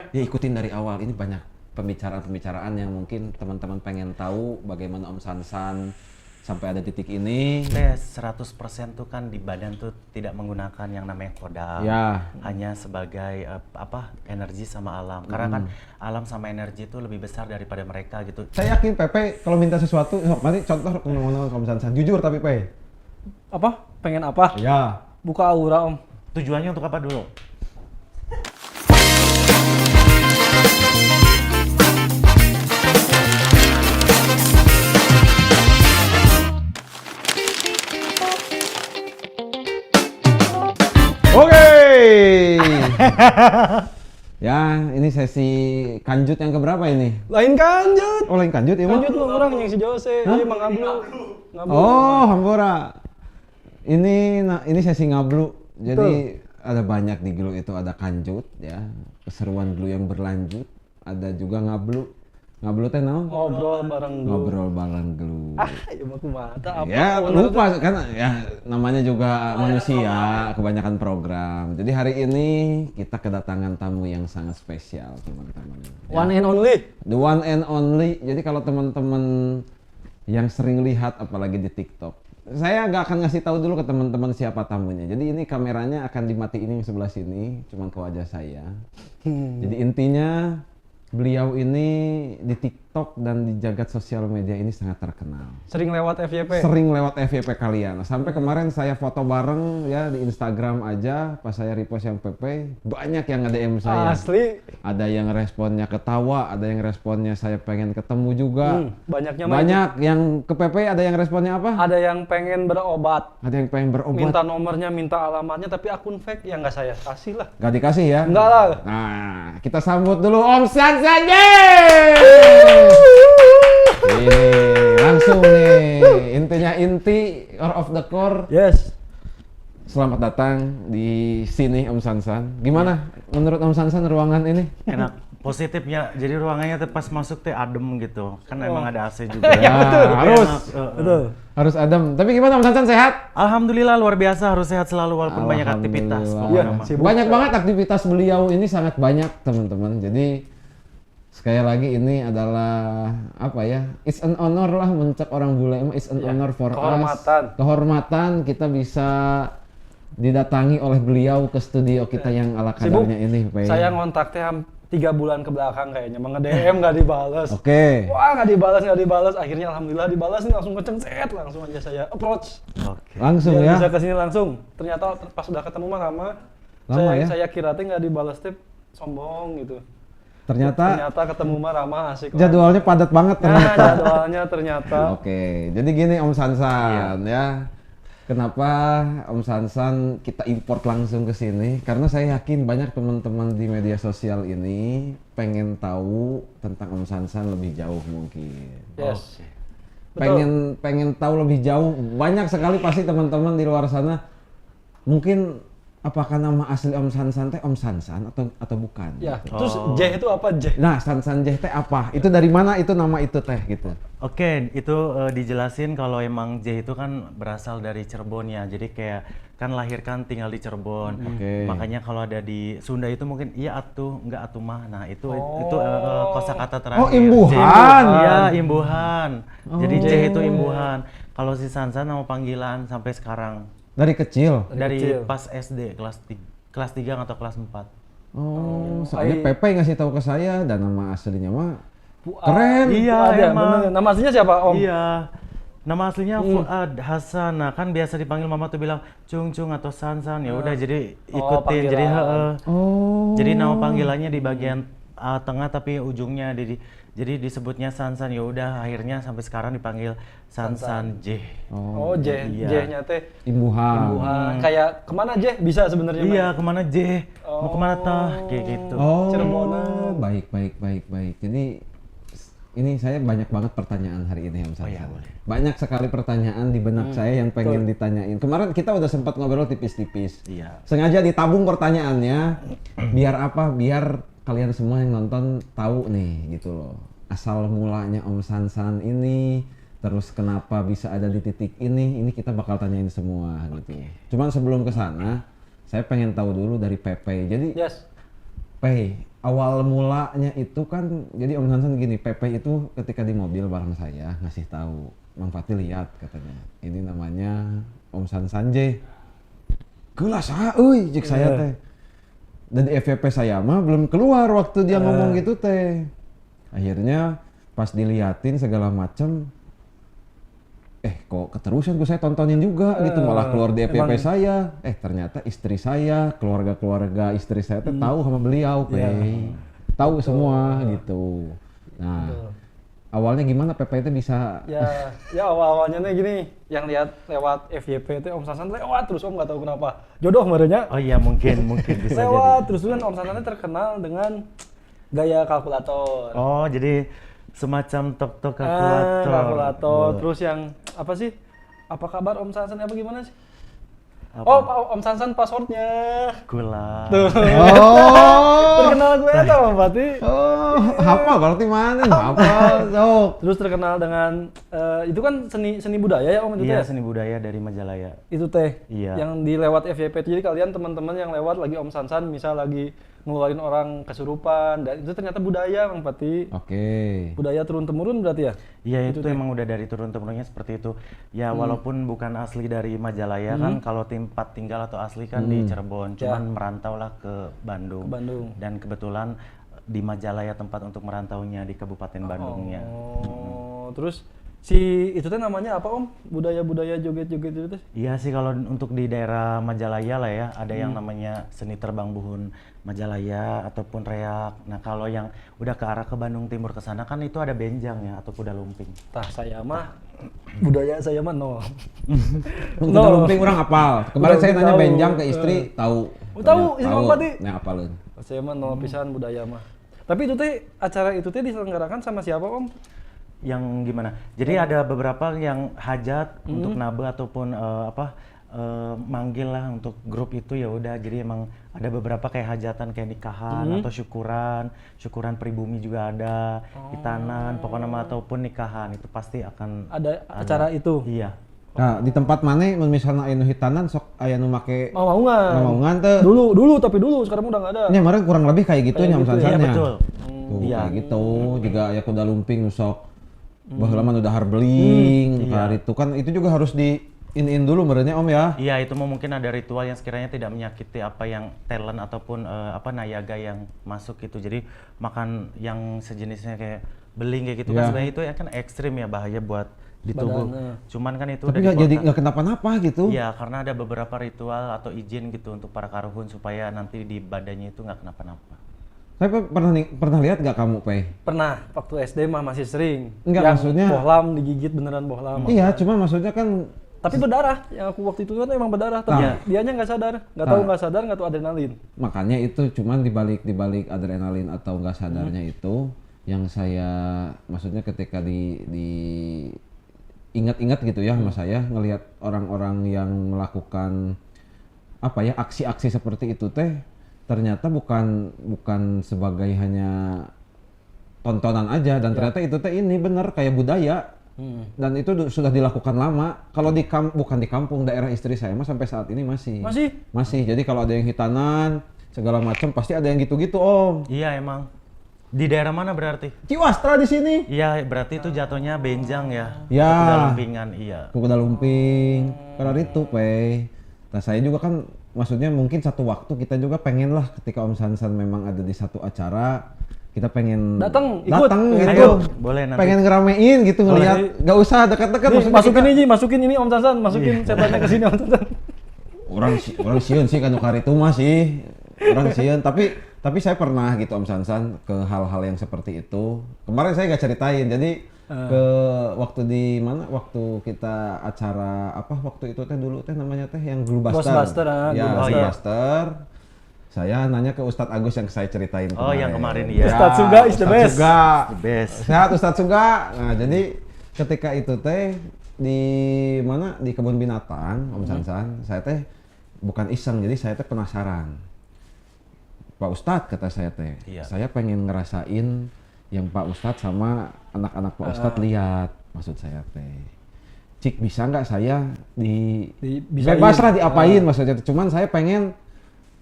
Ya ikutin dari awal. Ini banyak pembicaraan-pembicaraan yang mungkin teman-teman pengen tahu bagaimana Om Sansan sampai ada titik ini. Tes 100% tuh kan di badan tuh tidak menggunakan yang namanya kodam. Ya. Hanya sebagai energi sama alam. Karena kan alam sama energi itu lebih besar daripada mereka gitu. Saya yakin Pepe kalau minta sesuatu, mari contoh ngomong Om Sansan. Jujur tapi Pe. Apa? Pengen apa? Ya. Buka aura Om. Tujuannya untuk apa dulu? Oke. Ya, ini sesi kanjut yang keberapa ini? Lain kanjut. Oh, lain kanjut ya, Mak? Kanjut mah orang yang si Jose. Ini Mang Ablu. Oh, Hampura. Ini sesi ngablu. Jadi ada banyak di Glu itu, ada kanjut ya, keseruan Glu yang berlanjut, ada juga ngablu. Ngablu teh naon? Ngobrol bareng Glu. Ngobrol bareng Glu. Ya mah kumata apa? Ya, lupa kan ya namanya juga manusia, kebanyakan program. Jadi hari ini kita kedatangan tamu yang sangat spesial, teman-teman. One and only. The one and only. Jadi kalau teman-teman yang sering lihat apalagi di TikTok, saya nggak akan ngasih tahu dulu ke teman-teman siapa tamunya. Jadi ini kameranya akan dimatiin yang sebelah sini, cuman ke wajah saya. Jadi intinya beliau ini di TikTok dan di jagat sosial media ini sangat terkenal. Sering lewat FYP. Sering lewat FYP kalian. Sampai kemarin saya foto bareng ya di Instagram aja, pas saya repost yang PP, banyak yang nge-DM saya. Asli. Ada yang responnya ketawa, ada yang responnya saya pengen ketemu juga. Banyaknya mah Banyak yang ke PP, ada yang responnya apa? ada yang pengen berobat. Ada yang pengen berobat. Minta nomornya, minta alamatnya, tapi akun fake ya nggak saya kasih lah. Gak dikasih ya? Enggak lah. Nah, kita sambut dulu Om Sansan. Ini langsung nih, intinya inti, core of the core. Yes. Selamat datang di sini Om Sansan. Gimana menurut Om Sansan ruangan ini? Enak. Positifnya, jadi ruangannya tuh pas masuk teh adem gitu. Kan emang ada AC juga. Ya, harus. Betul. Harus adem. Tapi gimana Om Sansan, sehat? Alhamdulillah luar biasa, harus sehat selalu walaupun banyak aktivitas. Alhamdulillah. pokoknya mah. sibuk. Banyak banget aktivitas beliau ini, sangat banyak teman-teman. Jadi sekali lagi ini adalah apa ya? It's an honor lah mencap orang bule. It's an honor for Kehormatan. us. Kehormatan kita bisa didatangi oleh beliau ke studio kita yang ala Sibuk. kadarnya ini. Pak. Saya ngontak teh 3 bulan ke belakang kayaknya, nge-DM nggak dibalas. Oke. Wah nggak dibalas. Akhirnya alhamdulillah dibalas nih, langsung ngeceng set, langsung aja saya approach. Oke. Langsung Biar ya. bisa kesini langsung. Ternyata pas udah ketemu mah lama. Lama ya? Saya kira teh nggak dibalas teh sombong gitu. Ternyata ketemu mah ramah asik. jadwalnya padat banget Nah, ternyata. jadwalnya ternyata. Oke, jadi gini Om Sansan ya. Kenapa Om Sansan kita import langsung ke sini? Karena saya yakin banyak teman-teman di media sosial ini pengen tahu tentang Om Sansan lebih jauh mungkin. Yes. Pengen tahu lebih jauh. Banyak sekali pasti teman-teman di luar sana mungkin apakah nama asli Om Sansan teh Om Sansan atau bukan? Ya, terus J itu apa J? Nah, Sansan J teh apa? Itu dari mana itu nama itu teh gitu? Oke, itu dijelasin kalau emang J itu kan berasal dari Cirebon ya. Jadi kayak kan lahir kan tinggal di Cirebon. Oke. Makanya kalau ada di Sunda itu mungkin iya atuh, enggak atuh mah. Nah, itu kosakata terakhir. Oh, imbuhan. Iya, imbuhan. Jadi Oh. J itu imbuhan. Kalau si Sansan nama panggilan sampai sekarang. Dari kecil. Dari kecil. pas SD kelas 3 atau kelas 4. Oh, soalnya Pepe ngasih tahu ke saya dan nama aslinya mah Keren. Iya, Fuad ya, emang. bener. Nama aslinya siapa Om? Iya. Nama aslinya Fuad Hasan. Nah, kan biasa dipanggil mama tuh bilang Cung Cung atau Sansan. Ya udah jadi ikutin. panggilan. Jadi Oh. Jadi nama panggilannya di bagian tengah tapi ujungnya jadi disebutnya Sansan. Ya udah akhirnya sampai sekarang dipanggil Sansan J. Oh, J. Iya. J-nya teh Imbuhan. Wuhan. Kayak kemana J? Bisa sebenarnya. Iya, Mas. kemana J? Mau kemana tah? Kayak gitu. Oh, Cirebonan. baik. Jadi ini saya banyak banget pertanyaan hari ini Om Sansan. iya, boleh. Banyak sekali pertanyaan di benak saya yang pengen ditanyain. Kemarin kita udah sempat ngobrol tipis-tipis. Iya. Sengaja ditabung pertanyaannya. Biar apa? Biar kalian semua yang nonton tahu nih gitu loh. Asal mulanya Om Sansan ini, terus kenapa bisa ada di titik ini kita bakal tanyain semua gitu. Cuman sebelum ke sana, saya pengen tahu dulu dari Pepe. Jadi Yes. Pe, awal mulanya itu kan, jadi Om Sansan gini, Pepe itu ketika di mobil bareng saya ngasih tahu, Mang Fatih lihat katanya, ini namanya Om Sansan J. Gelas euy cek saya teh. Dan di FYP saya mah belum keluar waktu dia ngomong gitu teh. Akhirnya pas diliatin segala macem, kok keterusan gue saya tontonin juga gitu, malah keluar di FYP saya. Ternyata istri saya, keluarga istri saya tuh tahu sama beliau, tahu semua gitu. Nah, awalnya gimana Pepe itu bisa? Ya awalnya nih gini, yang lihat lewat FYP itu Om Sansan lewat terus Om nggak tahu kenapa. Jodoh merenya. Oh iya mungkin bisa lewat jadi. terus kan Om Sansan terkenal dengan gaya kalkulator. Oh jadi semacam tok-tok kalkulator. Kalkulator. Terus yang apa sih? Apa kabar Om Sansan apa gimana sih? Apa? Oh, Om Sansan passwordnya. Gula. Tuh. Oh, Terkenal gue tuh berarti. oh, apa berarti mana? Apa? Sok. Terus terkenal dengan itu kan seni budaya ya Om itu Iya teh. seni budaya dari Majalaya. Itu teh. Iya. Yang di lewat FYP. Jadi kalian teman-teman yang lewat lagi Om Sansan misal lagi ngeluarin orang kesurupan dan itu ternyata budaya Bang Pati. Oke. Budaya turun temurun berarti ya? Iya itu emang udah dari turun-temurunnya seperti itu. Ya walaupun bukan asli dari Majalaya kan, kalau tempat tinggal atau asli kan di Cirebon, cuman merantau lah ke Bandung. Ke Bandung. Dan kebetulan di Majalaya tempat untuk merantaunya di Kabupaten Bandungnya. Oh, terus si itu teh namanya apa Om? Budaya-budaya joget-joget itu teh? Iya sih kalau untuk di daerah Majalaya lah ya, ada yang namanya seni terbang buhun Majalaya ataupun reak. Nah kalau yang udah ke arah ke Bandung Timur ke sana kan itu ada benjang ya atau kuda lumping. Tah saya mah budaya saya mah nol. Kuda lumping orang apal. Kemarin Udah saya nanya tahu. benjang ke istri, tahu. Oh, tahu, istri Mang Pati? Nah, apalin. Saya mah nol pisan budaya mah. Tapi itu teh acara itu teh diselenggarakan sama siapa Om? Yang gimana? Jadi ada beberapa yang hajat untuk nabe ataupun manggil lah untuk grup itu ya udah. Jadi emang ada beberapa kayak hajatan kayak nikahan atau syukuran pribumi juga ada, hitanan, pokoknya nama ataupun nikahan itu pasti akan Ada acara itu. Iya. Nah, di tempat mana misalnya aya nu hitanan sok aya nu make Mau-maungan. ngomong teh. Tapi dulu sekarang udah nggak ada. Nya kemarin kurang lebih kayak gitu nya Om Iya Sansannya. betul. Tuh, Iya. kayak gitu. Juga aya kuda lumping nu sok baheula mah udah harbeling, hari itu kan itu juga harus di in dulu merenya Om ya. Iya itu mungkin ada ritual yang sekiranya tidak menyakiti apa yang talent ataupun nayaga yang masuk gitu. Jadi makan yang sejenisnya kayak beling kayak gitu kan sebenarnya itu ya kan ekstrim ya, bahaya buat di tubuh. Cuman kan itu Tapi udah nggak jadi nggak kenapa-napa gitu. Iya karena ada beberapa ritual atau izin gitu untuk para karuhun supaya nanti di badannya itu nggak kenapa-napa. Tapi pernah lihat nggak kamu, Pe? Pernah, waktu SD mah masih sering. Enggak, yang maksudnya- bohlam digigit beneran bohlam. Iya, cuma maksudnya kan Tapi berdarah, yang aku waktu itu kan emang berdarah, tapi dianya nggak sadar, nggak sadar, nggak tahu adrenalin. makanya itu cuman dibalik adrenalin atau nggak sadarnya itu yang saya maksudnya ketika di ingat-ingat gitu ya sama saya ngelihat orang-orang yang melakukan apa ya aksi-aksi seperti itu teh ternyata bukan sebagai hanya tontonan aja dan ternyata itu teh ini bener kayak budaya dan itu sudah dilakukan lama. Kalau bukan di kampung daerah istri saya mah sampai saat ini masih. Jadi kalau ada yang hitanan segala macam pasti ada yang gitu-gitu Om. Iya emang. Di daerah mana berarti? Ciwastra di sini. Iya berarti itu jatuhnya benjang ya. Ya. Kuda lumpingan iya. Kuda lumping. Karena itu Pe. Nah saya juga kan maksudnya mungkin satu waktu kita juga pengen lah ketika Om Sansan memang ada di satu acara kita pengen Datang, ikut. datang gitu. Ayo, boleh nanti. Pengen ngeramein gitu ngelihat nggak usah dekat-dekat Nih, maksudnya masukin ini Om Sansan, masukin setannya ke sini Om Sansan. orang sieun sih kan hari itu mah sih orang sieun tapi saya pernah gitu Om Sansan ke hal-hal yang seperti itu. Kemarin saya nggak ceritain jadi ke waktu di mana waktu kita acara apa waktu itu teh dulu teh namanya teh yang Globuster. Ghostbuster, Ya, Globuster. Globuster. Saya nanya ke Ustadz Agus yang saya ceritain Oh, kemarin. yang kemarin, iya. Ustadz Suga is the Ustadz best. Suga. The best. Sehat Ustadz Suga. Nah, jadi ketika itu teh di mana di kebun binatang Om Sansan, saya teh bukan iseng, jadi saya teh penasaran. Pak Ustadz kata saya teh, Iya. saya pengen ngerasain yang Pak Ustadz sama anak-anak Pak Ustadz lihat, maksud saya teh. Cik bisa nggak saya Dibisain. bebas lah diapain maksudnya, cuman saya pengen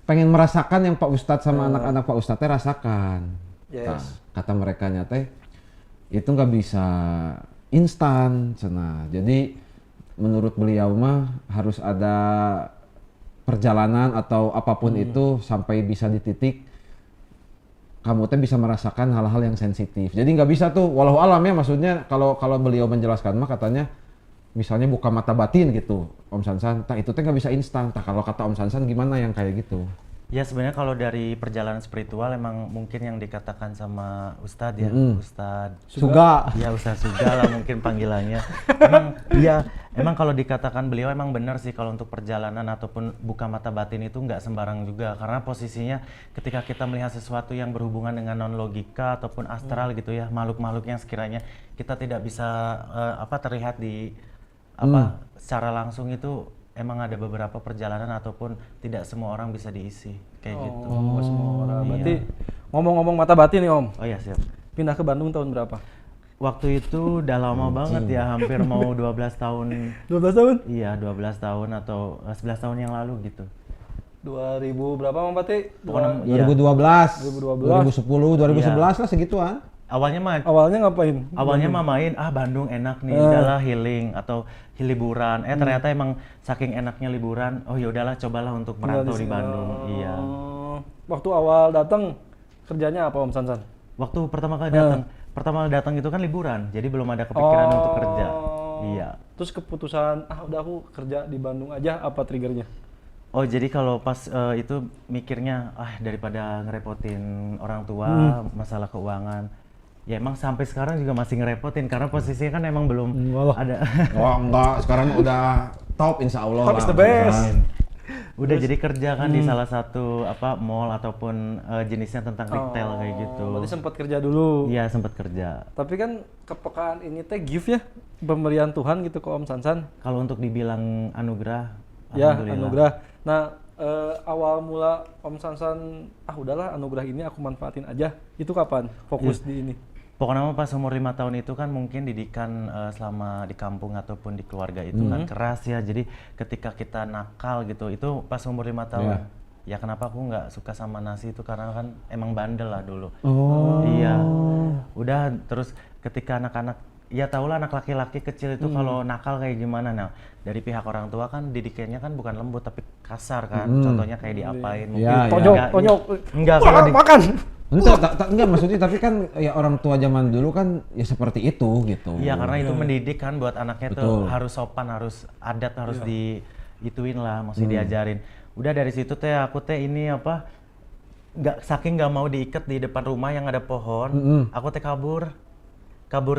pengen merasakan yang Pak Ustadz sama anak-anak Pak Ustadz teh rasakan. Yes. Tah, kata mereka teh itu nggak bisa instan, cenah. Jadi menurut beliau mah harus ada perjalanan atau apapun itu sampai bisa di titik kamu teh bisa merasakan hal-hal yang sensitif. Jadi nggak bisa tuh, walau alam ya maksudnya kalau beliau menjelaskan mah katanya misalnya buka mata batin gitu, Om Sansan, itu teh nggak bisa instan. Kalau kata Om Sansan gimana yang kayak gitu? Ya sebenarnya kalau dari perjalanan spiritual emang mungkin yang dikatakan sama Ustadz ya, Ustadz Suga. ya Ustadz Suga lah mungkin panggilannya. Emang kalau dikatakan beliau emang benar sih kalau untuk perjalanan ataupun buka mata batin itu nggak sembarang juga, karena posisinya ketika kita melihat sesuatu yang berhubungan dengan non logika ataupun astral gitu ya, makhluk-makhluk yang sekiranya kita tidak bisa terlihat di secara langsung, itu emang ada beberapa perjalanan ataupun tidak semua orang bisa diisi kayak gitu. Nggak semua orang. Iya. Berarti ngomong-ngomong mata batin nih Om, Oh ya siap. pindah ke Bandung tahun berapa? Waktu itu udah lama banget ya, hampir mau 12 tahun. 12 tahun? Iya, 12 tahun atau 11 tahun yang lalu gitu. 2000 berapa Om Pati? Pokoknya iya. 2012, 2010, 2011 lah segituan. Awalnya mah Awalnya ngapain? Awalnya main, Bandung enak nih, udahlah healing atau liburan. Ternyata emang saking enaknya liburan, oh ya udahlah cobalah untuk merantau di Bandung. Iya. Waktu awal datang kerjanya apa Om Sansan? Waktu pertama kali datang itu kan liburan, jadi belum ada kepikiran untuk kerja. Iya. Terus keputusan, udah aku kerja di Bandung aja, apa triggernya? Oh jadi kalau pas itu mikirnya, daripada ngerepotin orang tua, masalah keuangan. Ya emang sampai sekarang juga masih ngerepotin karena posisinya kan emang belum ada. Oh enggak, sekarang udah top insya Allah. Top is the best. Udah jadi kerja kan di salah satu mall ataupun jenisnya tentang retail kayak gitu. Berarti sempat kerja dulu. Iya sempat kerja. Tapi kan kepekaan ini teh gift ya, pemberian Tuhan gitu ke Om Sansan. Kalau untuk dibilang anugerah, Ya, alhamdulillah. anugerah. Nah, awal mula Om Sansan, udahlah anugerah ini aku manfaatin aja. Itu kapan fokus di ini? Pokoknya pas umur 5 tahun itu kan mungkin didikan selama di kampung ataupun di keluarga itu kan keras ya. Jadi ketika kita nakal gitu, itu pas umur 5 tahun. Ya kenapa aku nggak suka sama nasi itu karena kan emang bandel lah dulu. Iya. Udah terus ketika anak-anak, ya tau lah anak laki-laki kecil itu kalau nakal kayak gimana. Nah dari pihak orang tua kan didikannya kan bukan lembut tapi kasar kan. Contohnya kayak diapain mungkin. Ya, Tonyok. Enggak kalau Makan. Enggak maksudnya, tapi kan ya orang tua zaman dulu kan ya seperti itu gitu. Iya karena itu mendidik kan buat anaknya tuh Betul. harus sopan, harus adat, harus diituin lah, mesti diajarin. Udah dari situ teh aku teh ini saking nggak mau diikat di depan rumah yang ada pohon, aku teh kabur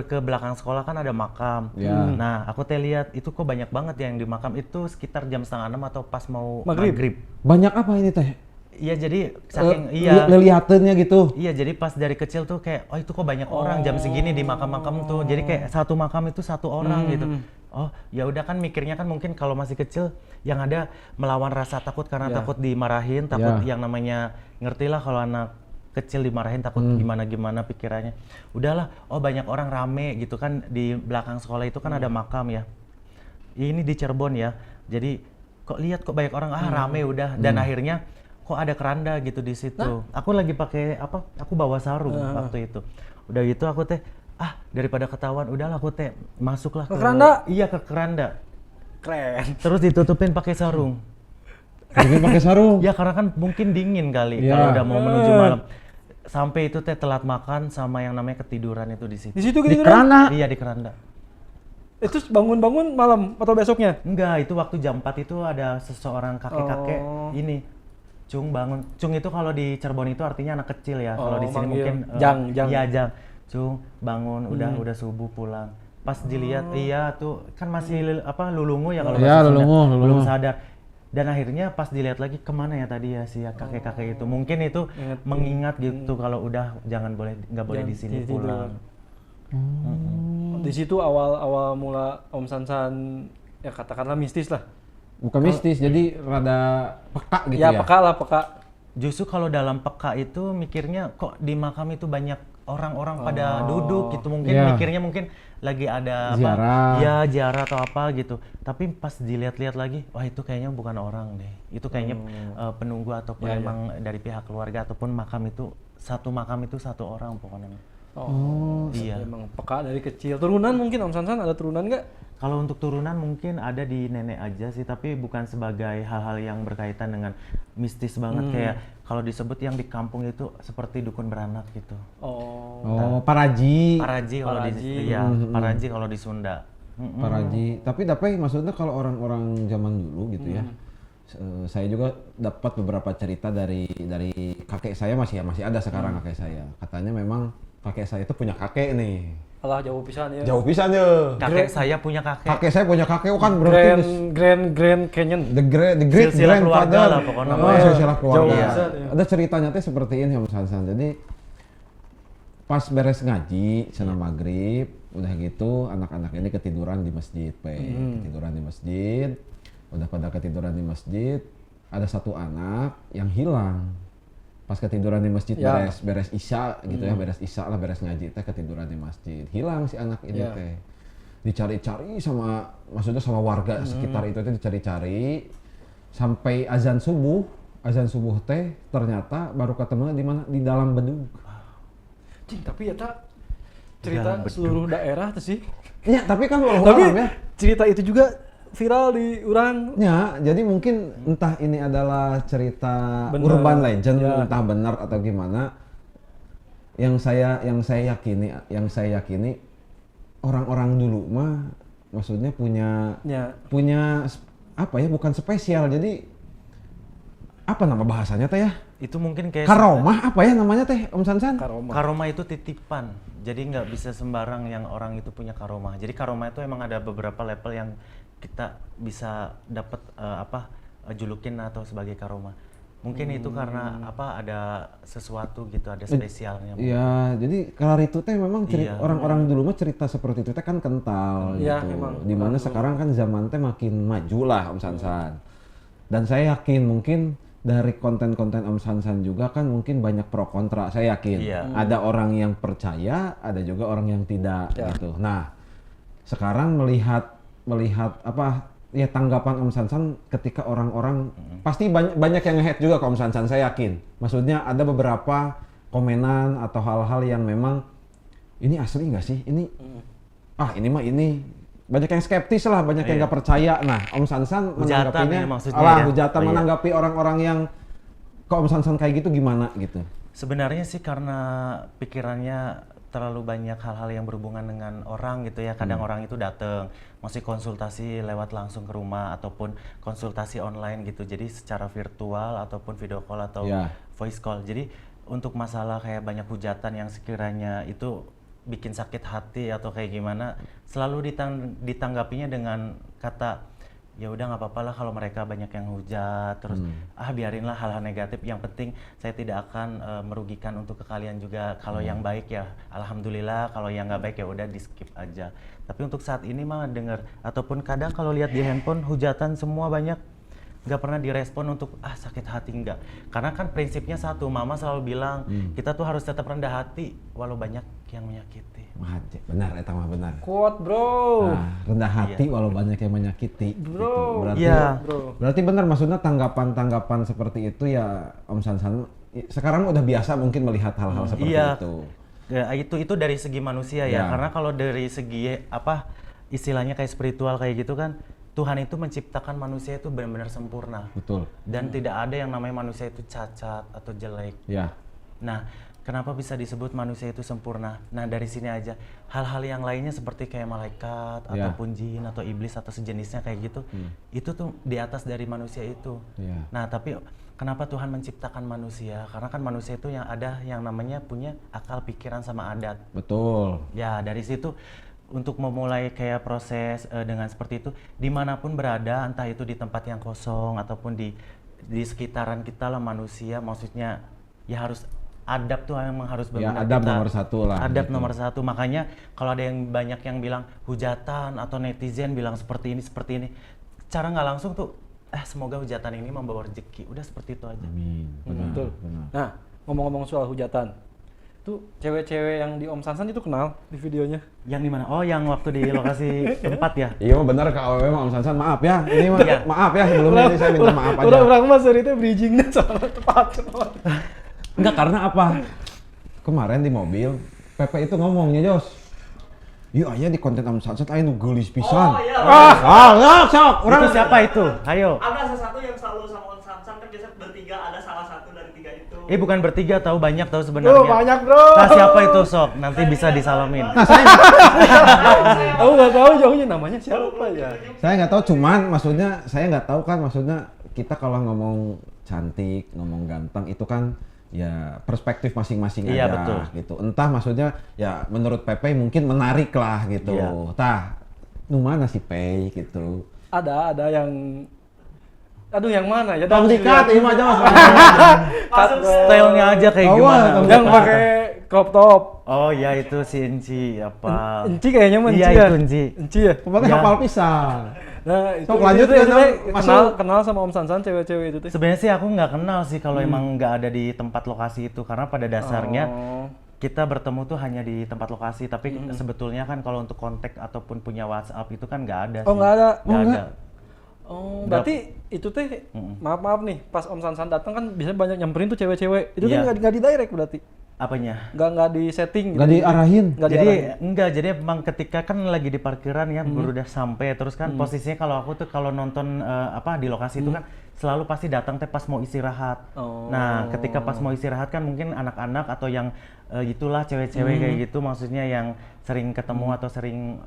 ke belakang sekolah kan ada makam. Nah aku teh lihat itu kok banyak banget yang di makam itu sekitar jam 5:30 atau pas mau maghrib. Banyak apa ini teh? Iya jadi saking Lelihatannya gitu. Iya jadi pas dari kecil tuh kayak itu kok banyak orang jam segini di makam-makam tuh. Jadi kayak satu makam itu satu orang gitu. Oh ya udah kan mikirnya kan mungkin kalau masih kecil yang ada melawan rasa takut karena takut dimarahin, takut yang namanya ngerti lah kalau anak kecil dimarahin takut gimana-gimana pikirannya. Udahlah, banyak orang rame gitu kan di belakang sekolah itu kan ada makam ya. Ini di Cirebon ya. Jadi lihat kok banyak orang rame udah dan akhirnya kok ada keranda gitu di situ. Aku lagi pakai aku bawa sarung waktu itu. Udah gitu aku teh daripada ketahuan udahlah aku teh masuklah ke keranda. Iya ke keranda. Keren. Terus ditutupin pakai sarung. Jadi pakai sarung. Ya karena kan mungkin dingin kali Iya. kalau udah mau menuju malam. Sampai itu teh telat makan sama yang namanya ketiduran itu di situ. Di situ Di gitu keranda. Iya di keranda. Itu bangun-bangun malam atau besoknya? Enggak, itu waktu jam 4 itu ada seseorang kakek-kakek ini. Cung bangun. Cung itu kalau di Cirebon itu artinya anak kecil ya. Kalau di sini manggil. mungkin Jang. Iya, Jang. Cung bangun, udah subuh pulang. Pas dilihat iya tuh kan masih lulungu ya kalau Iya, bahasa Sunda. lulungu. Belum sadar. Dan akhirnya pas dilihat lagi kemana ya tadi ya si kakek-kakek itu. Mungkin itu mengingat gitu kalau udah nggak boleh di sini pulang. Di situ awal mula Om Sansan ya katakanlah mistis lah. Bukan mistis, jadi rada peka gitu ya. Ya peka lah, peka. Justru kalau dalam peka itu mikirnya kok di makam itu banyak orang-orang pada duduk gitu, mungkin Iya. mikirnya mungkin lagi ada Ziarah. ya ziarah atau apa gitu. Tapi pas dilihat-lihat lagi, wah itu kayaknya bukan orang deh. Itu kayaknya penunggu ataupun emang dari pihak keluarga ataupun makam itu satu orang pokoknya. Oh, Iya. emang peka dari kecil. Turunan mungkin Om Sansan ada turunan nggak? Kalau untuk turunan mungkin ada di nenek aja sih, tapi bukan sebagai hal-hal yang berkaitan dengan mistis banget kayak kalau disebut yang di kampung itu seperti dukun beranak gitu. Oh, Oh, Paraji. Paraji kalau di Paraji. iya, Paraji kalau di Sunda. Paraji. Tapi maksudnya kalau orang-orang zaman dulu gitu ya. Saya juga dapat beberapa cerita dari kakek saya, masih ada sekarang kakek saya. Katanya memang kakek saya itu punya kakek nih. alah jauh pisan ya. Jauh pisan ya. Kakek saya punya kakek. Kakek saya punya kakek kan berarti Grand Canyon. the great Silsilah keluarga grandfather. lah pokoknya. Oh, silsilah keluarga. Jauh pisan, ya. Ada ceritanya teh seperti ini Om Sansan. Jadi pas beres ngaji sana maghrib, udah gitu anak-anak ini ketiduran di masjid, ketiduran di masjid. Udah pada ketiduran di masjid, ada satu anak yang hilang. Pas ketiduran di masjid Ya. beres isya gitu ya, beres isya lah, beres ngaji teh ketiduran di masjid. Hilang si anak ini Ya. teh. Dicari-cari maksudnya sama warga sekitar itu teh dicari-cari sampai azan subuh teh ternyata baru ketemu di mana, di dalam bedug. Cing, tapi ya tak cerita seluruh daerah tuh sih. Ya, tapi kan walau Tapi alam ya. cerita itu juga viral di orang. Ya, jadi mungkin entah ini adalah cerita Bener. urban legend, Ya. entah benar atau gimana. Yang saya yakini orang-orang dulu mah maksudnya punya Ya. apa ya, bukan spesial. Jadi apa nama bahasanya teh ya? Itu mungkin kayak Karomah apa ya namanya teh Om Sansan? Karoma. karoma itu titipan. Jadi nggak bisa sembarang yang orang itu punya karoma. Jadi karoma itu emang ada beberapa level yang kita bisa dapat julukin atau sebagai karoma. Mungkin itu karena ada sesuatu gitu, ada spesialnya. Iya, jadi kalau itu teh memang Iya. orang-orang dulu mah cerita seperti itu teh kan kental Iya, gitu. emang. Dimana sekarang kan zaman teh makin maju lah Om Sansan. Dan saya yakin mungkin dari konten-konten Om Sansan juga kan mungkin banyak pro kontra. Saya yakin Iya. ada orang yang percaya, ada juga orang yang tidak Ya. gitu. Nah, sekarang melihat tanggapan Om Sansan ketika orang-orang pasti banyak yang nge-hate juga ke Om Sansan, saya yakin. Maksudnya ada beberapa komenan atau hal-hal yang memang ini asli nggak sih? Ini ini mah ini. Banyak yang skeptis lah, banyak yang nggak percaya. Nah, Om Sansan Hujatan menanggapinya, ya maksudnya ya? hujatan Oh, iya. menanggapi orang-orang yang kok Om Sansan kayak gitu gimana gitu. Sebenarnya sih karena pikirannya terlalu banyak hal-hal yang berhubungan dengan orang gitu ya. Kadang orang itu datang, masih konsultasi lewat langsung ke rumah ataupun konsultasi online gitu. Jadi secara virtual ataupun video call atau Ya. voice call. Jadi untuk masalah kayak banyak hujatan yang sekiranya itu bikin sakit hati atau kayak gimana, selalu ditanggapinya dengan kata ya udah nggak apa-apa lah kalau mereka banyak yang hujat, terus biarinlah hal-hal negatif, yang penting saya tidak akan merugikan untuk ke kalian juga. Kalau yang baik ya alhamdulillah, kalau yang nggak baik ya udah di skip aja. Tapi untuk saat ini mah denger ataupun kadang kalau lihat di handphone hujatan semua banyak, nggak pernah direspon untuk sakit hati, enggak. Karena kan prinsipnya satu, mama selalu bilang kita tuh harus tetap rendah hati walau banyak yang menyakiti. Wah, benar, eta mah benar. Kuat, bro. Nah, rendah hati walau banyak yang menyakiti. Bro. Gitu. Berarti, Iya. Bro. berarti benar, maksudnya tanggapan-tanggapan seperti itu ya Om Sansan sekarang udah biasa mungkin melihat hal-hal seperti Iya. itu. Ya, itu dari segi manusia ya. Ya. Karena kalau dari segi istilahnya kayak spiritual kayak gitu kan, Tuhan itu menciptakan manusia itu benar-benar sempurna. Betul. Dan tidak ada yang namanya manusia itu cacat atau jelek. Ya. Nah, kenapa bisa disebut manusia itu sempurna? Nah, dari sini aja. Hal-hal yang lainnya seperti kayak malaikat, Ya. ataupun jin, atau iblis, atau sejenisnya kayak gitu, itu tuh di atas dari manusia itu. Ya. Nah, tapi kenapa Tuhan menciptakan manusia? Karena kan manusia itu yang ada yang namanya punya akal, pikiran, sama adat. Betul. Ya, dari situ untuk memulai kayak proses dengan seperti itu, dimanapun berada, entah itu di tempat yang kosong ataupun di sekitaran kita lah manusia, maksudnya ya harus adab tuh emang harus Ya, benar-benar adab kita- nomor satu lah. Adab gitu. nomor satu. Makanya kalau ada yang banyak yang bilang hujatan atau netizen bilang seperti ini, cara nggak langsung tuh semoga hujatan ini membawa rezeki. Udah seperti itu aja. Amin. Benar, Betul. benar. Nah, ngomong-ngomong soal hujatan, itu cewek-cewek yang di Om Sansan itu kenal di videonya. Yang di mana? Oh, yang waktu di lokasi tempat ya? Iya benar Kak Awewe mah Om Sansan, maaf ya. Ini mah Iya. maaf ya sebelumnya ini saya minta maaf aja. Orang mah ceritanya bridgingnya soal tepat. Enggak, karena apa? Kemarin di mobil, Pepe itu ngomongnya, Jos. Yuk aja di konten Om Sansan ayo nu geulis pisan. Oh, iya. Ya, sok. Itu siapa itu? Ayo. Ada sesuatu yang selalu sama On Samsung kan biasa bertiga, ada salah satu dari tiga itu. Bukan bertiga, tahu banyak tahu sebenarnya. Tuh, banyak, Bro. Nah, siapa itu sok? Nanti bisa disalamin. Nah, saya Aku nggak tahu jauhnya namanya siapa ya. saya nggak tahu, cuman maksudnya saya nggak tahu kan, maksudnya kita kalau ngomong cantik, ngomong ganteng itu kan ya perspektif masing-masing Iya, aja betul. gitu. Entah maksudnya ya menurut Pepe mungkin menarik lah gitu. Iya. Tah, nu mana si Pei gitu. Ada yang aduh yang mana ya? Tong dikat ieu mah Jos. Cut, bro. Stylenya aja kayak Oh, gimana? tong Yang pakai crop top. Oh ya itu si Enci apa? Enci kayaknya mah Enci Iya ya. itu Enci. Enci ya. Pokoknya Ya. hafal pisan. Nah, itu Sok, lanjut ya, Nam. kenal sama Om Sansan cewek-cewek itu tuh. Sebenarnya sih aku nggak kenal sih kalau emang nggak ada di tempat lokasi itu, karena pada dasarnya Oh. kita bertemu tuh hanya di tempat lokasi, tapi sebetulnya kan kalau untuk kontak ataupun punya WhatsApp itu kan nggak ada Oh, sih. nggak ada. Nggak Oh, ada. nggak? Oh, berarti itu teh maaf nih, pas Om Sansan datang kan biasanya banyak nyamperin tuh cewek-cewek. Itu Iya. kan nggak di direct berarti. Apanya? Nggak di setting Nggak diarahin. Nggak Jadi diarahin. enggak, jadi emang ketika kan lagi di parkiran ya, baru udah sampai, terus kan posisinya kalau aku tuh kalau nonton di lokasi itu kan selalu pasti datang teh pas mau istirahat. Oh. Nah, ketika pas mau istirahat kan mungkin anak-anak atau yang gitulah cewek-cewek kayak gitu, maksudnya yang sering ketemu atau sering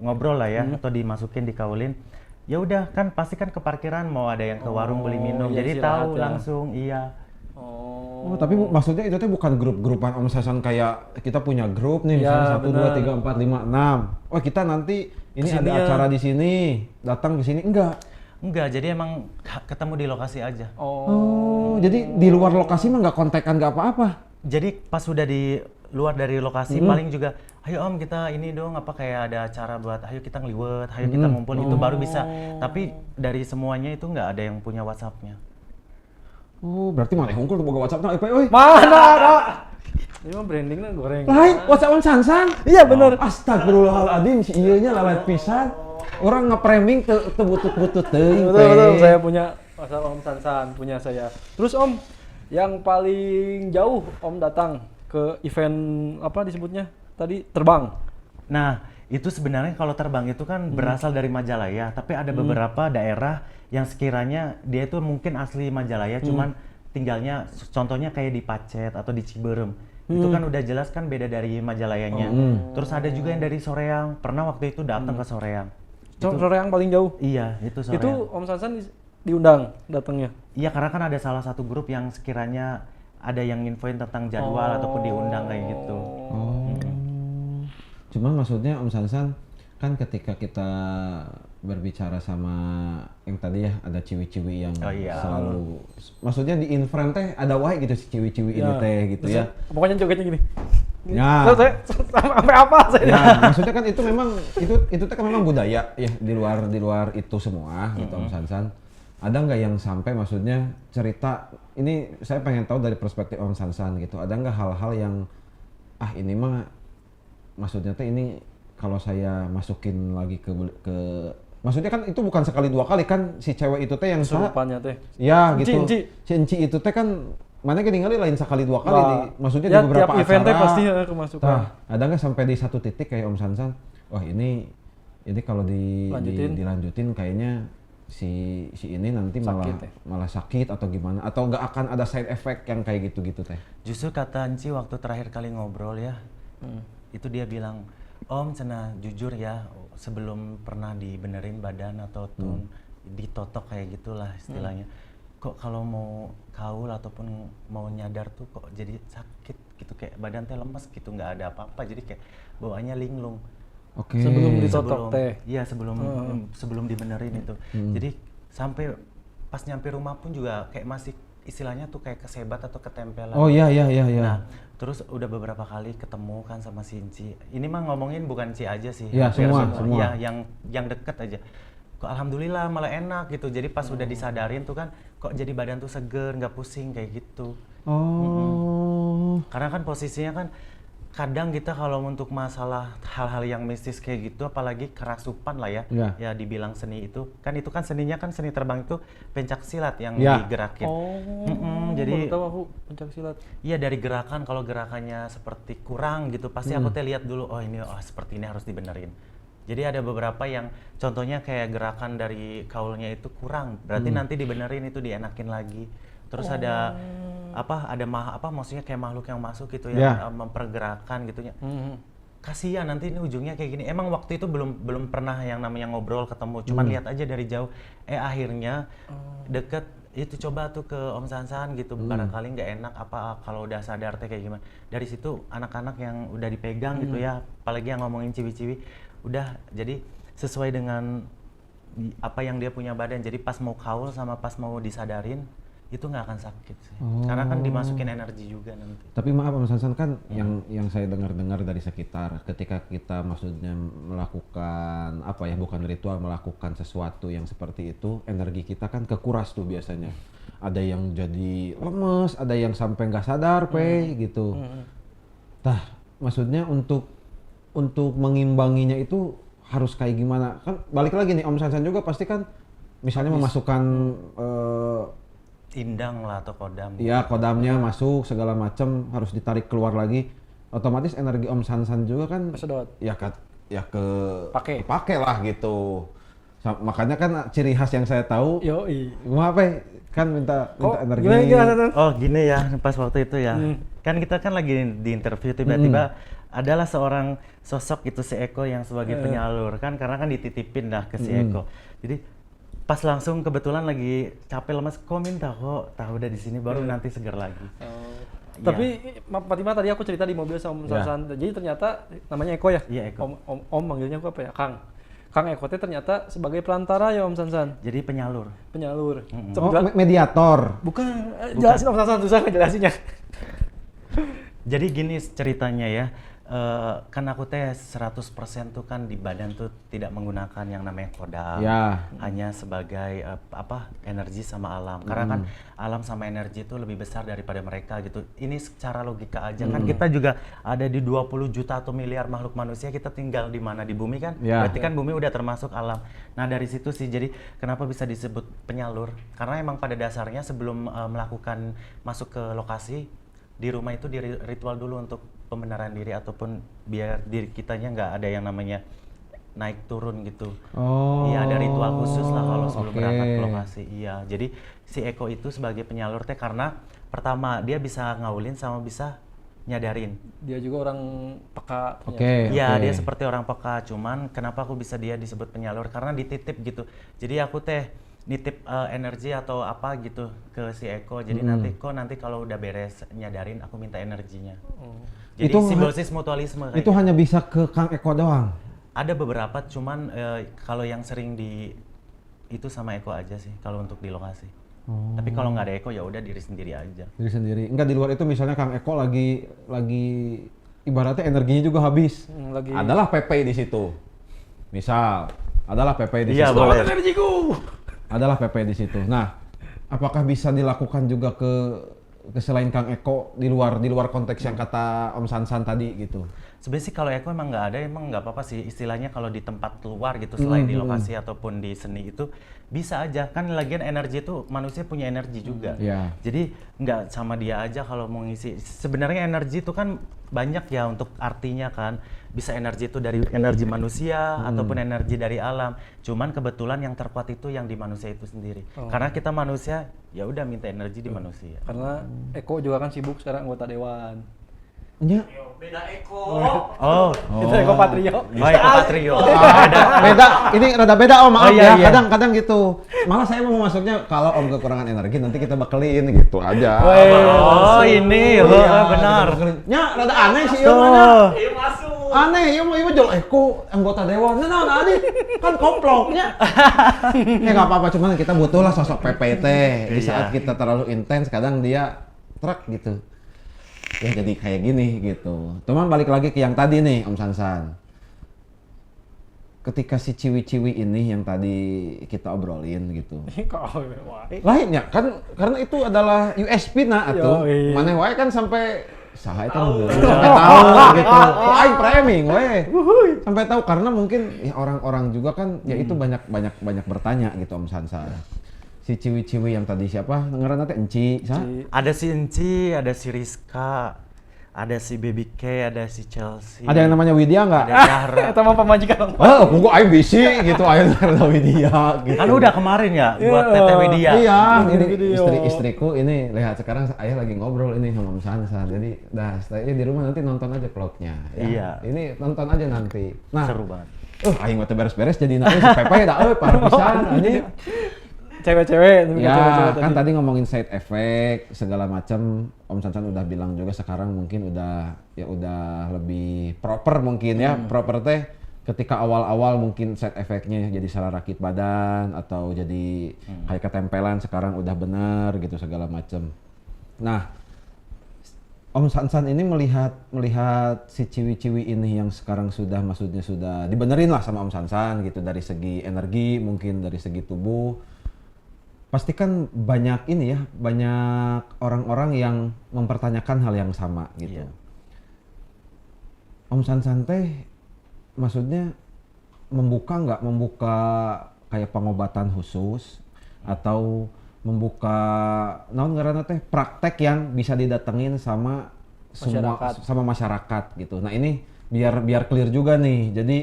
ngobrol lah ya, atau dimasukin dikaulin. Ya udah kan pasti kan ke parkiran mau ada yang ke warung beli minum, iya, jadi istirahat tahu ya. langsung iya. Oh. Oh, tapi maksudnya itu tuh bukan grup-grupan Om Sansan kayak kita punya grup nih, misalnya Ya, 1, 2, benar. 3, 4, 5, 6. Oh, kita nanti ini Kesini ada ya. acara di sini, datang ke sini. Enggak. Enggak, jadi emang ketemu di lokasi aja. Oh, jadi di luar lokasi mah nggak kontekan, nggak apa-apa. Jadi pas sudah di luar dari lokasi paling juga, ayo Om kita ini dong apa kayak ada acara buat, ayo kita ngeliwet, ayo kita ngumpul itu baru bisa. Tapi dari semuanya itu nggak ada yang punya WhatsApp-nya. Oh, berarti mana hungkul boga WhatsApp na euy. Mana ada? Ini mah brandingnya goreng. Lain WhatsApp Om Sansan. Iya bener. Astagfirullahaladzim, si ieu nya lalat pisan. Orang nge-framing teu butut-butut teuing. Betul, betul. Saya punya WhatsApp Om Sansan, punya saya. Terus Om, yang paling jauh Om datang ke event apa disebutnya tadi terbang. Nah, itu sebenarnya kalau terbang itu kan berasal dari Majalaya, tapi ada beberapa daerah yang sekiranya dia itu mungkin asli Majalaya, cuman tinggalnya contohnya kayak di Pacet atau di Ciberem. Itu kan udah jelas kan beda dari Majalayanya. Terus ada juga yang dari Soreang, pernah waktu itu datang ke Soreang. Sore yang paling jauh. Iya, itu Soreang. Itu Om Sansan diundang datangnya. Iya, karena kan ada salah satu grup yang sekiranya ada yang infoin tentang jadwal ataupun diundang kayak gitu. Oh. Cuman maksudnya Om Sansan kan ketika kita berbicara sama yang tadi ya ada ciwi-ciwi yang Oh, iya. selalu maksudnya di in frame teh ada wae gitu si ciwi-ciwi ini teh gitu ya. Pokoknya jogetnya gini. Ya. Terus saya sampai apa saya? Ya, maksudnya kan itu memang itu teh kan memang budaya ya di luar itu semua gitu Om Sansan. Ada nggak yang sampai maksudnya cerita ini saya pengen tahu dari perspektif Om Sansan gitu. Ada nggak hal-hal yang ini mah maksudnya teh ini kalau saya masukin lagi ke maksudnya kan itu bukan sekali dua kali kan si cewek itu teh yang Surupannya teh. ya Enci, gitu. enci. Si Enci itu teh kan mana ketinggalan lain sekali dua kali Wah. maksudnya Ya, di beberapa tiap event teh acara. pasti kemasukan. Tah, ada nggak sampai di satu titik kayak Om Sansan, wah ini kalau Lanjutin. dilanjutin kayaknya si ini nanti Sakit, ya? malah sakit atau gimana atau nggak akan ada side effect yang kayak gitu tuh teh. Justru kata Anci waktu terakhir kali ngobrol ya, itu dia bilang, Om cenah jujur ya, sebelum pernah dibenerin badan atau ditotok kayak gitulah istilahnya. Kok kalau mau kaul ataupun mau nyadar tuh kok jadi sakit gitu, kayak badan teh lemes gitu, nggak ada apa-apa, jadi kayak bawaannya linglung. Oke. Sebelum ditotok teh. Iya, sebelum dibenerin itu. Jadi sampai pas nyampe rumah pun juga kayak masih istilahnya tuh kayak kesebat atau ketempelan. Oh iya. Nah, terus udah beberapa kali ketemu kan sama si Inci. Ini mah ngomongin bukan Ci aja sih. Iya, hampir semua. Iya, yang deket aja. kok alhamdulillah malah enak gitu. Jadi pas udah disadarin tuh kan, kok jadi badan tuh seger, nggak pusing kayak gitu. Oh. Karena kan posisinya kan kadang kita kalau untuk masalah hal-hal yang mistis kayak gitu, apalagi kerasupan lah ya, Iya. ya dibilang seni itu kan seninya kan seni terbang itu pencak silat yang Iya. digerakin. Jadi jadi tahu aku pencak silat. iya dari gerakan, kalau gerakannya seperti kurang gitu, pasti aku teh lihat dulu, oh ini seperti ini harus dibenerin. Jadi ada beberapa yang contohnya kayak gerakan dari kaulnya itu kurang, berarti nanti dibenerin itu dienakin lagi. Terus ada maksudnya kayak makhluk yang masuk gitu Ya. yang mempergerakan gitu ya. Kasihan nanti ini ujungnya kayak gini. Emang waktu itu belum pernah yang namanya ngobrol ketemu, cuman lihat aja dari jauh. Akhirnya deket itu coba tuh ke Om Sansan gitu, barangkali nggak enak apa kalau udah sadar teh kayak gimana. Dari situ anak-anak yang udah dipegang gitu ya, apalagi yang ngomongin ciwi-ciwi, udah jadi sesuai dengan apa yang dia punya badan. Jadi pas mau kaul sama pas mau disadarin itu nggak akan sakit sih. Karena kan dimasukin energi juga nanti. Tapi maaf Om Sansan, kan yang saya dengar-dengar dari sekitar, ketika kita maksudnya melakukan apa ya, bukan ritual, melakukan sesuatu yang seperti itu, energi kita kan kekuras tuh biasanya. Ada yang jadi lemes, ada yang sampai nggak sadar gitu. Tah, maksudnya untuk mengimbanginya itu harus kayak gimana? Kan balik lagi nih, Om Sansan juga pasti kan misalnya memasukkan Indang lah atau kodam. iya, kodamnya masuk segala macam, harus ditarik keluar lagi. Otomatis energi Om Sansan juga kan Kesedot. ya Pakai. pakai lah gitu. Makanya kan ciri khas yang saya tahu, Yoi. apa kan minta energi. Gimana, Tan? Oh gini ya, pas waktu itu ya, kan kita kan lagi di interview, tiba-tiba adalah seorang sosok itu si Eko yang sebagai penyalur kan, karena kan dititipin dah ke si Eko. Jadi pas langsung kebetulan lagi capek lemas, kok minta kok tahu udah di sini baru nanti segar lagi. Iya. Tapi Fatima tadi aku cerita di mobil sama Om Sansan. Jadi ternyata namanya Eko ya? Iya, Eko. Om manggilnya aku apa ya? Kang Eko teh ternyata sebagai perantara ya Om Sansan. Jadi penyalur. Penyalur. Oh, mediator. Bukan, jelasin Om Sansan, susah ngejelasinnya. Jadi gini ceritanya ya, kan aku teh 100% tuh kan di badan tuh tidak menggunakan yang namanya kodam, Ya. hanya sebagai energi sama alam. Karena kan alam sama energi itu lebih besar daripada mereka gitu. Ini secara logika aja kan, kita juga ada di 20 juta atau miliar makhluk manusia, kita tinggal di mana, di bumi kan? Ya. Berarti kan bumi udah termasuk alam. Nah dari situ sih, jadi kenapa bisa disebut penyalur? Karena emang pada dasarnya sebelum melakukan masuk ke lokasi, di rumah itu di ritual dulu untuk pembenaran diri, ataupun biar diri kitanya nggak ada yang namanya naik turun gitu. Oh. Iya, ada ritual khusus lah kalau sebelum oke. berangkat ke lokasi. Iya, jadi si Eko itu sebagai penyalur teh karena pertama dia bisa ngaulin sama bisa nyadarin. Dia juga orang peka. Oke. Iya, dia seperti orang peka. Cuman kenapa aku bisa dia disebut penyalur? Karena dititip gitu. Jadi aku teh nitip energi atau apa gitu ke si Eko. Jadi nanti kalau udah beres nyadarin, aku minta energinya. Jadi Itu simbiosis mutualisme. Itu hanya bisa ke Kang Eko doang. Ada beberapa, cuman kalau yang sering itu sama Eko aja sih kalau untuk di lokasi. Tapi kalau nggak ada Eko ya udah diri sendiri aja. Diri sendiri. Enggak, di luar itu misalnya Kang Eko lagi ibaratnya energinya juga habis. Lagi. Adalah PP di situ. Misal, adalah PP di Iya, situ. boleh. Adalah PP di situ. Nah, apakah bisa dilakukan juga ke selain Kang Eko di luar konteks yang kata Om Sansan tadi gitu? Sebenarnya sih kalau Eko emang nggak ada, emang nggak apa-apa sih, istilahnya kalau di tempat luar gitu selain di lokasi ataupun di seni itu bisa aja, kan lagian energi itu manusia punya energi juga. Iya. Jadi nggak sama dia aja kalau mau ngisi. Sebenarnya energi itu kan banyak ya untuk artinya kan, bisa energi itu dari energi manusia ataupun energi dari alam. Cuman kebetulan yang terkuat itu yang di manusia itu sendiri. Karena kita manusia ya udah minta energi di manusia. Karena Eko juga kan sibuk sekarang anggota dewan. Nya. Yo, beda Eko. Oh, Itu Eko Patrio. baik Patrio. Beda, ini rada beda Om, maaf Oh, iya, ya. iya. Kadang gitu. Malah saya mau masuknya kalau Om kekurangan energi nanti kita bekelin gitu aja. Oh, ini, benar. Nya rada aneh sih ieu mah nya. Ayo masuk. Aneh, ieu mah jual Eko anggota dewan. Nah, adi kan komploknya. Ya enggak apa-apa, cuman kita butuh lah sosok PPT. Di saat kita terlalu intens kadang dia truk gitu. Ya jadi kayak gini gitu. Cuman balik lagi ke yang tadi nih Om Sansan. ketika si ciwi-ciwi ini yang tadi kita obrolin gitu. Kau wae. Lainnya kan karena itu adalah USP na atuh. Yoi. Maneh wae kan sampai saha eta nu sampai tahu gitu. Aing framing we. Sampai tahu karena mungkin ya orang-orang juga kan ya itu banyak bertanya gitu Om Sansa. Si ciwi-ciwi yang tadi siapa? Ngaranna teh Enci, sa? Ada si Enci, ada si Rizka, ada si Baby K, ada si Chelsea. Ada yang namanya Widya enggak? Ada Zahra. Eta mah pamajikan. Oh, kuku aing bisi gitu aing karena Widya gitu. Kan udah kemarin ya buat Iya. Teteh Widya. Iya, ini Video. istriku ini lihat sekarang ayah lagi ngobrol ini sama Om Sansa. Jadi dah stay di rumah nanti nonton aja vlognya. Ya. Iya. Ini nonton aja nanti. Nah, Seru banget. Iya. aing mah teu beres-beres jadi nanti si Pepe dah parah pisan anjing. Cewek-cewek, Ya, cewek-cewek kan tadi. tadi ngomongin side effect segala macam. Om Sansan udah bilang juga sekarang mungkin udah lebih proper mungkin ya. Proper teh ketika awal-awal mungkin side effect-nya jadi salah rakit badan atau jadi kayak ketempelan, sekarang udah bener gitu segala macam. Nah, Om Sansan ini melihat si ciwi-ciwi ini yang sekarang maksudnya sudah dibenerin lah sama Om Sansan gitu dari segi energi, mungkin dari segi tubuh. Pasti kan banyak orang-orang yang mempertanyakan hal yang sama gitu. Iya. Om Sansan teh maksudnya membuka kayak pengobatan khusus atau membuka naon ngaranna teh praktek yang bisa didatengin sama Masyarakat. sama masyarakat gitu. Nah, ini biar clear juga nih. Jadi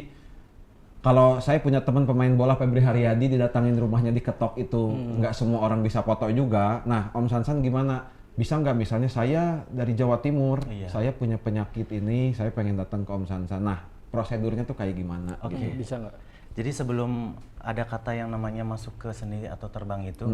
kalau saya punya teman pemain bola Febri Haryadi didatangin rumahnya diketok itu nggak semua orang bisa foto juga. Nah, Om Sansan gimana? Bisa nggak misalnya saya dari Jawa Timur, Iya. saya punya penyakit ini, saya pengen datang ke Om Sansan. Nah, prosedurnya tuh kayak gimana? Oke. gitu. Bisa nggak? Jadi sebelum ada kata yang namanya masuk ke seni atau terbang itu,